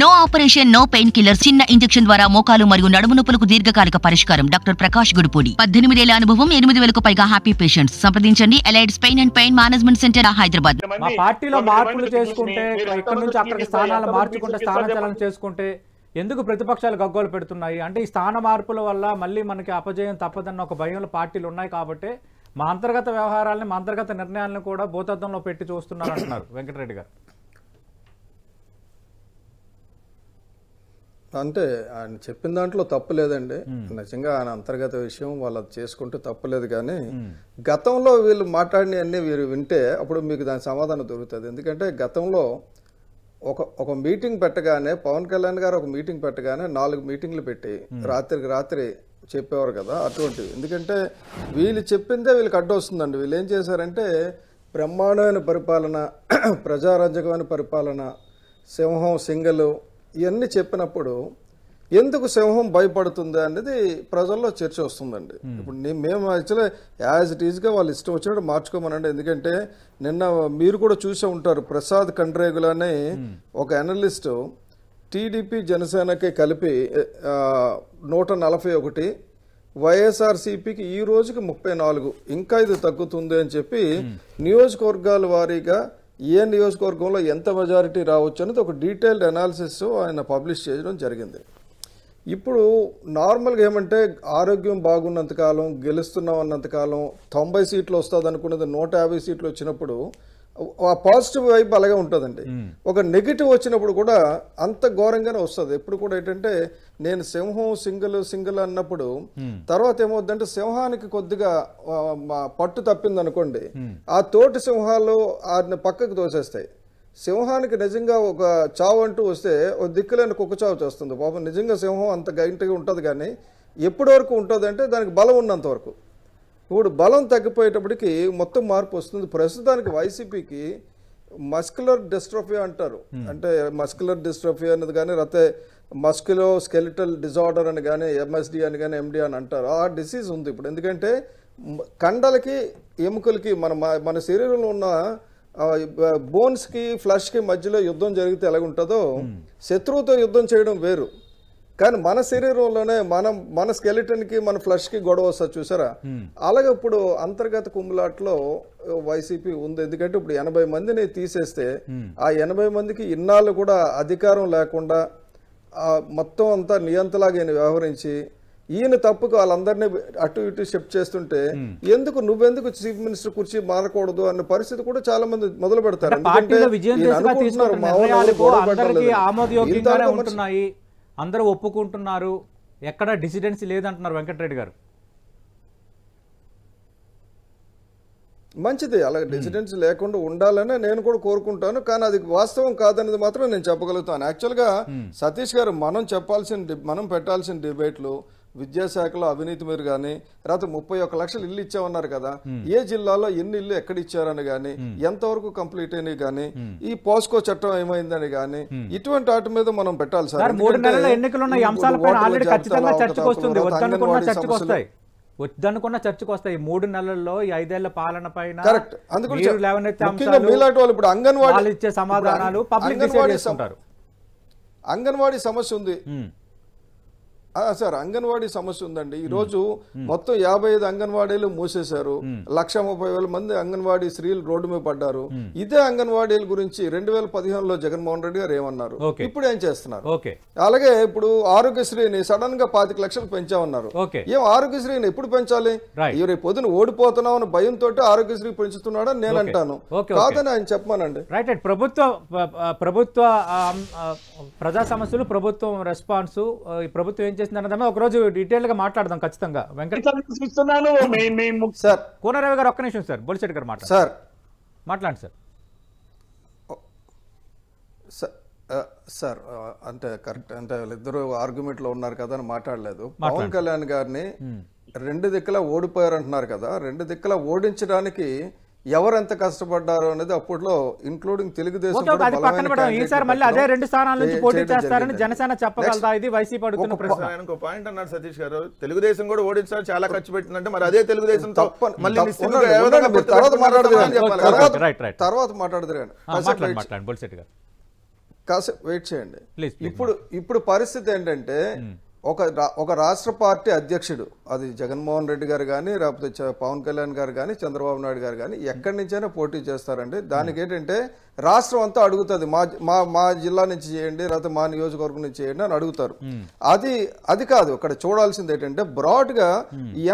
No operation, no painkiller. చిన్న injection ద్వారా మోకాలు మరియు నడుము నొప్పులకు దీర్ఘకాలిక పరిష్కారం. డాక్టర్ ప్రకాష్ గుడిపూడి. 18 ఏళ్ల అనుభవం, 8,000కు పైగా హ్యాపీ పేషెంట్స్. సంప్రదించండి Allieds pain and pain management centre, Hyderabad. మా పార్టీలో మార్పులు చేసుకుంటే, ఇక్కడ నుంచి అక్కడికి స్థానాలు మార్చుకుంటే, స్థానచలనం చేసుకుంటే ఎందుకు ప్రతిపక్షాలు గగ్గోలు పెడుతున్నాయి అంటే, ఈ స్థాన మార్పుల వల్ల మళ్ళీ మనకి అపజయం తప్పదన్న ఒక భయంలో పార్టీలు ఉన్నాయి కాబట్టి మా అంతర్గత వ్యవహారాలని, మా అంతర్గత నిర్ణయాలను కూడా భూతద్దంలో పెట్టి చూస్తున్నారు అంటున్నారు వెంకటరెడ్డి గారు. అంటే ఆయన చెప్పిన దాంట్లో తప్పు లేదండి. నిజంగా ఆయన అంతర్గత విషయం వాళ్ళు చేసుకుంటే తప్పులేదు. కానీ గతంలో వీళ్ళు మాట్లాడినవన్నీ వీరు వింటే అప్పుడు మీకు దాని సమాధానం దొరుకుతుంది. ఎందుకంటే గతంలో ఒక మీటింగ్ పెట్టగానే పవన్ కళ్యాణ్ గారు ఒక మీటింగ్ పెట్టగానే 4 మీటింగ్లు పెట్టి రాత్రికి రాత్రి చెప్పేవారు కదా అటువంటివి. ఎందుకంటే వీళ్ళు చెప్పిందే వీళ్ళకి అడ్డు వస్తుందండి. వీళ్ళు ఏం చేశారంటే బ్రహ్మాండమైన పరిపాలన, ప్రజారాజ్యమైన పరిపాలన, సింహం సింగలు ఇవన్నీ చెప్పినప్పుడు ఎందుకు సింహం భయపడుతుంది అనేది ప్రజల్లో చర్చ వస్తుందండి. ఇప్పుడు మేము యాక్చువల్లీ యాజ్ ఇట్ ఈజ్గా వాళ్ళు ఇష్టం వచ్చినట్టు మార్చుకోమనండి. ఎందుకంటే నిన్న మీరు కూడా చూసే ఉంటారు, ప్రసాద్ కండ్రేగులు అనే ఒక అనలిస్టు టీడీపీ జనసేనకి కలిపి 141, వైఎస్ఆర్సీపీకి ఈ రోజుకి 34, ఇంకా ఇది తగ్గుతుంది అని చెప్పి నియోజకవర్గాల వారీగా ఏ నియోజకవర్గంలో ఎంత మెజారిటీ రావచ్చు అనేది ఒక డీటెయిల్డ్ అనాలిసిస్ ఆయన పబ్లిష్ చేయడం జరిగింది. ఇప్పుడు నార్మల్గా ఏమంటే ఆరోగ్యం బాగున్నంతకాలం, గెలుస్తున్నాం అన్నంతకాలం 90 సీట్లు వస్తుంది అనుకున్నది 150 సీట్లు వచ్చినప్పుడు ఆ పాజిటివ్ వైపు అలాగే ఉంటుందండి. ఒక నెగిటివ్ వచ్చినప్పుడు కూడా అంత ఘోరంగానే వస్తుంది. ఎప్పుడు కూడా ఏంటంటే నేను సింహం సింగిల్ అన్నప్పుడు తర్వాత ఏమవుద్దంటే సింహానికి కొద్దిగా పట్టు తప్పింది అనుకోండి, ఆ తోటి సింహాలు ఆ పక్కకు తోసేస్తాయి. సింహానికి నిజంగా ఒక చావు అంటూ వస్తే ఒక దిక్కులేని కుక్క చావు చేస్తుంది. పాపం నిజంగా సింహం అంత గైంటిగా ఉంటుంది, కానీ ఎప్పటి వరకు ఉంటుంది అంటే దానికి బలం ఉన్నంత వరకు. ఇప్పుడు బలం తగ్గిపోయేటప్పటికి మొత్తం మార్పు వస్తుంది. ప్రస్తుతానికి వైసీపీకి మస్కులర్ డిస్ట్రోఫియా అంటారు. అంటే మస్కులర్ డిస్ట్రోఫియా అనేది కానీ, లేకపోతే మస్కులో స్కెలిటల్ డిజార్డర్ అని కానీ, ఎంఎస్డి అని కానీ, ఎండి అని అంటారు. ఆ డిసీజ్ ఉంది ఇప్పుడు. ఎందుకంటే కండలకి ఎముకలకి మన శరీరంలో ఉన్న బోన్స్కి ఫ్లష్కి మధ్యలో యుద్ధం జరిగితే ఎలాగుంటుందో శత్రువుతో యుద్ధం చేయడం వేరు. కానీ మన శరీరంలోనే మన స్కెలిటన్కి మన ఫ్లష్కి గొడవ వస్తుంది చూసారా. అలాగే ఇప్పుడు అంతర్గత కుమ్ములాట్లో వైసీపీ ఉంది. ఎందుకంటే ఇప్పుడు 80 మందిని తీసేస్తే ఆ 80 మందికి ఇన్నాళ్ళు కూడా అధికారం లేకుండా మొత్తం అంతా నియంతలాగా వ్యవహరించి ఈయన తప్పుకు వాళ్ళందరినీ అటు ఇటు షిఫ్ట్ చేస్తుంటే నువ్వెందుకు చీఫ్ మినిస్టర్ కుర్చీ మారకూడదు అన్న పరిస్థితి కూడా చాలా మంది మొదలు పెడతారు. అందరూ ఒప్పుకుంటున్నారు, ఎక్కడ డిసిడెన్సీ లేదంటున్నారు వెంకటరెడ్డి గారు. మంచిది, అలాగే డిసిడెన్సీ లేకుండా ఉండాలని నేను కూడా కోరుకుంటాను. కానీ అది వాస్తవం కాదనేది మాత్రం నేను చెప్పగలుగుతాను. యాక్చువల్గా సతీష్ గారు మనం పెట్టాల్సిన డిబేట్లు విద్యాశాఖలో అవినీతి మీరు కానీ, రాత్రి 31 లక్షలు ఇల్లు ఇచ్చామన్నారు కదా, ఏ జిల్లాలో ఎన్ని ఇల్లు ఎక్కడ ఇచ్చారని కానీ, ఎంతవరకు కంప్లీట్ అయినాయి కానీ, ఈ పోస్కో చట్టం ఏమైందని కానీ, ఇటువంటి వాటి మీద మనం పెట్టాలి సార్. 3 నెలల ఎన్నికలున్న అంశాలపైన ఆల్రెడీ ఖచ్చితంగా చర్చకు వస్తుంది. వద్దనుకున్న చర్చకు వస్తాయి. 3 నెలల్లో ఈ 5 ఏళ్ల పాలన పైన అంగన్వాడీ ఇచ్చే సమాధానాలు పబ్లిక్ డిసైడ్ చేసుకుంటారు. అంగన్వాడీ సమస్య ఉంది సార్, అంగన్వాడీ సమస్య ఉందండి. ఈ రోజు మొత్తం 55 అంగన్వాడీలు మూసేశారు. 1,30,000 మంది అంగన్వాడీ స్త్రీలు రోడ్డు మీద పడ్డారు. ఇదే అంగన్వాడీల గురించి 2015లో జగన్మోహన్ రెడ్డి గారు ఏమన్నారు, ఇప్పుడు ఏం చేస్తున్నారు? అలాగే ఇప్పుడు ఆరోగ్యశ్రీని సడన్ గా 25 లక్షలు పెంచామన్నారు. ఏం ఆరోగ్యశ్రీని ఎప్పుడు పెంచాలి? రేపు పొద్దున ఓడిపోతున్నాం అని భయంతో ఆరోగ్యశ్రీ పెంచుతున్నాడని నేను అంటాను, కాదని ఆయన చెప్పమానండి. రైట్. ప్రభుత్వ ప్రజా సమస్యలు, ప్రభుత్వం రెస్పాన్స్, ప్రభుత్వం ఏం ఒక రోజు డీటెయిల్ గా మాట్లాడదాం ఖచ్చితంగా. సార్ కోనరావు గారు ఒక్క నిమిషం సార్, బొలిశెట్టి గారు మాట్లాడండి సార్. అంటే కరెక్ట్, అంటే వాళ్ళిద్దరు ఆర్గ్యుమెంట్ లో ఉన్నారు కదా అని మాట్లాడలేదు. పవన్ కళ్యాణ్ గారిని 2 దిక్కులా ఓడిపోయారు అంటున్నారు కదా, 2 దిక్కులా ఓడించడానికి ఎవరెంత కష్టపడ్డారు అనేది అప్పట్లో ఇంక్లూడింగ్ తెలుగుదేశం అదే 2 స్థానాల నుంచి పోటీ చేస్తారని జనసేన చెప్పగలదా? ఇది వైసీపీ అడుగుతున్న ప్రశ్న. ఇంకో పాయింట్ అన్నారు సతీష్ గారు, తెలుగుదేశం కూడా ఓడించారు, చాలా ఖర్చు పెట్టిందంటే మరి అదే తెలుగుదేశం తర్వాత మాట్లాడదు. కాసేపు వెయిట్ చేయండి. Please. ఇప్పుడు పరిస్థితి ఏంటంటే ఒక రాష్ట్ర పార్టీ అధ్యక్షుడు, అది జగన్మోహన్ రెడ్డి గారు కానీ, లేకపోతే పవన్ కళ్యాణ్ గారు కానీ, చంద్రబాబు నాయుడు గారు కానీ ఎక్కడి నుంచైనా పోటీ చేస్తారండి. దానికి ఏంటంటే రాష్ట్రం అంతా అడుగుతుంది, మా జిల్లా నుంచి చేయండి, లేకపోతే మా నియోజకవర్గం నుంచి చేయండి అని అడుగుతారు. అది కాదు ఇక్కడ చూడాల్సింది ఏంటంటే బ్రాడ్ గా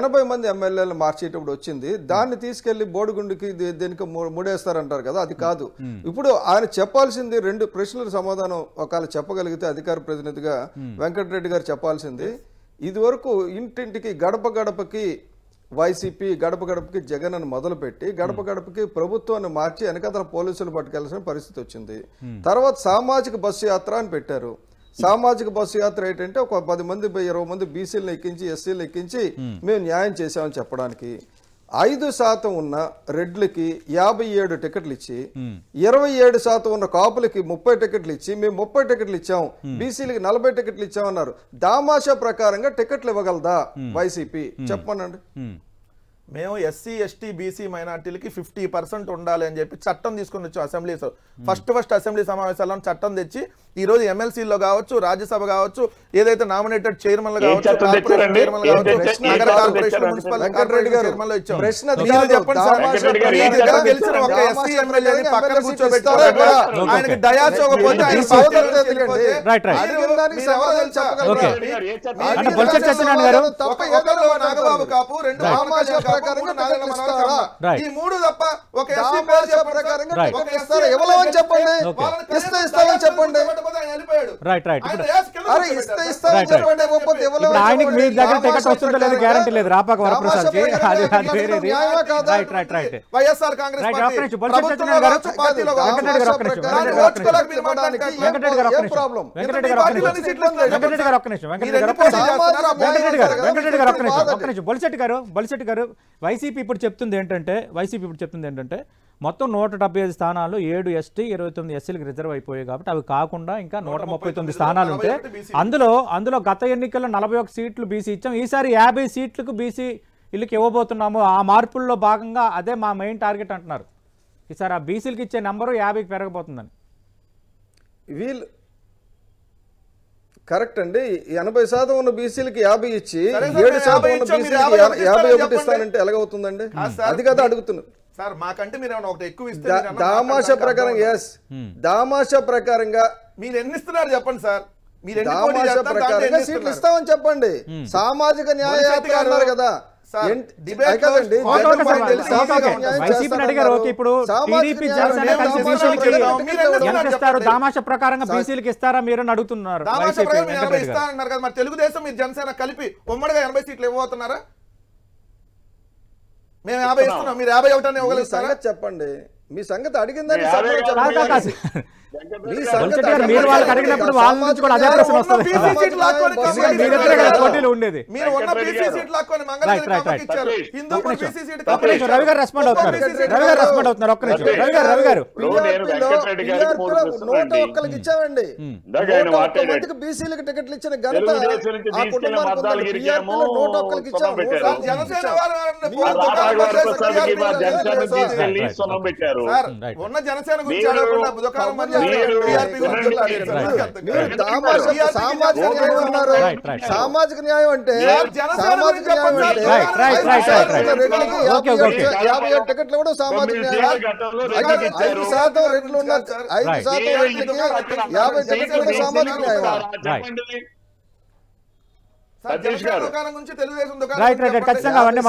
80 మంది ఎమ్మెల్యేలు మార్చేటప్పుడు వచ్చింది, దాన్ని తీసుకెళ్లి బోడిగుండుకి దేనికి ముడేస్తారంటారు కదా, అది కాదు. ఇప్పుడు ఆయన చెప్పాల్సింది 2 ప్రశ్నలకు సమాధానం ఒకవేళ చెప్పగలిగితే అధికార ప్రతినిధిగా వెంకటరెడ్డి గారు చెప్పాల్సింది, ఇది వరకు ఇంటింటికి గడప గడపకి వైసీపీ, గడప గడపకి జగన్ అని మొదలుపెట్టి గడప గడపకి ప్రభుత్వాన్ని మార్చి వెనకాతల పోలీసులు పట్టుకెళ్లాల్సిన పరిస్థితి వచ్చింది. తర్వాత సామాజిక బస్సు యాత్ర అని పెట్టారు. సామాజిక బస్సు యాత్ర ఏంటంటే ఒక 10 మంది 20 మంది బీసీలను ఎక్కించి ఎస్సీలు ఎక్కించి మేము న్యాయం చేశామని చెప్పడానికి 5% ఉన్న రెడ్లకి 57 టికెట్లు ఇచ్చి 27% ఉన్న కాపులకి 30 టికెట్లు ఇచ్చి మేము 30 టికెట్లు ఇచ్చాం, బీసీలకి 40 టికెట్లు ఇచ్చామన్నారు. దామాషా ప్రకారంగా టికెట్లు ఇవ్వగలదా వైసీపీ చెప్పమనండి. మేము ఎస్సీ ఎస్టీ బీసీ మైనార్టీలకి 50% ఉండాలి అని చెప్పి చట్టం తీసుకుని వచ్చాం అసెంబ్లీ. ఫస్ట్ అసెంబ్లీ సమావేశాల్లో చట్టం తెచ్చి ఈ రోజు ఎమ్మెల్సీలో కావచ్చు, రాజ్యసభ కావచ్చు, ఏదైతే నామినేటెడ్ చైర్మన్లు కావచ్చు, కార్పొరేషన్ చైర్మన్లు కావచ్చు, నగర కార్పొరేషన్, మున్సిపల్ కార్పొరేషన్ చైర్మన్లు ఇచ్చాం. మీరు చెప్పండి సార్, గెలిచిన ఒక ఎస్సీ ఎమ్మెల్యేని పక్కన కూర్చోబెట్టుకోలేక ఆయనకి డయాస్ ఇవ్వకపోతే ఆయన నాగబాబు కాపు 2 ఈ 3 తప్ప ఒక ఎస్సీ చెప్పండి. ఆయనకి మీ దగ్గర టికెట్ వస్తుందో లేదు గ్యారంటీ లేదు. రాపాక వరప్రసాద్ కి వైఎస్ఆర్ కాంగ్రెస్ బొలిశెట్టి గారు వైసీపీ ఇప్పుడు చెప్తుంది ఏంటంటే మొత్తం 175 స్థానాలు 7 ఎస్టీ 29 ఎస్సీలకు రిజర్వ్ అయిపోయాయి కాబట్టి అవి కాకుండా ఇంకా 139 స్థానాలు ఉంటే అందులో గత ఎన్నికల్లో 41 సీట్లు బీసీ ఇచ్చాం, ఈసారి 50 సీట్లకు బీసీ ఇళ్ళకి ఇవ్వబోతున్నాము. ఆ మార్పుల్లో భాగంగా అదే మా మెయిన్ టార్గెట్ అంటున్నారు. ఈసారి ఆ బీసీలకు ఇచ్చే నెంబరు 50కి పెరగబోతుందని. వీళ్ళు కరెక్ట్ అండి. 80% ఉన్న బీసీలకి 50 ఇచ్చి 7% ఉన్న బీసీలకి 51 ఇస్తానంటే ఎలాగవుతుందండి? అది కదా అడుగుతున్నారు సార్. మాకంటే మీరు ఒకటి ఎక్కువ ఇస్తే దామాషా ప్రకారం దామాషా ప్రకారంగా మీరు ఎన్ని ఇస్తున్నారు చెప్పండి సార్. మీరు దామాషా ప్రకారంగా సీట్లు ఇస్తామని చెప్పండి. సామాజిక న్యాయ యాత్ర అన్నారు కదా, దామాషా ప్రకారంగా బీసీలకు ఇస్తారా మీరు అడుగుతున్నారు. తెలుగుదేశం మీరు జనసేన కలిపి ఉమ్మడిగా 80 సీట్లు ఇవ్వబోతున్నారా? మేము 50 ఇస్తున్నాం, మీరు 51 ఇవ్వగలుగుతారా? చెప్పండి మీ సంగతి అడిగిందని. మీరు వాళ్ళకి అడిగినప్పుడు వాళ్ళ నుంచి కూడా అదే ప్రశ్న వస్తుంది. రవి గారు రెస్పాండ్ అవుతున్నారు. ఒక్క నిమిషం రవి గారు. 101 ఇచ్చామండి, 101 మందికి బీసీలకు టికెట్లు ఇచ్చిన ఘనత ఆ కుటుంబానికి 101 ఇచ్చాము. ఉన్న జనసేన గురించి సామాజిక న్యాయం అంటే 57 టికెట్లు కూడా సామాజిక న్యాయం. 5% రెడ్లు ఉన్నారు, 5% రెడ్లకి 50 టికెట్లు కూడా సామాజిక న్యాయం. ఖచ్చితంగా అవన్నీ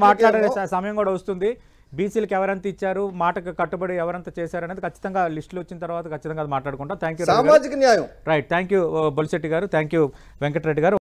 మాట్లాడే సమయం కూడా వస్తుంది. బీసీలకు ఎవరంత ఇచ్చారు, మాటకు కట్టుబడి ఎవరంత చేశారు అనేది ఖచ్చితంగా లిస్టులు వచ్చిన తర్వాత ఖచ్చితంగా మాట్లాడుకుంటాం. Thank you. సామాజిక న్యాయం. రైట్, థ్యాంక్ యూ బొలిశెట్టి గారు, థ్యాంక్ యూ వెంకటరెడ్డి గారు.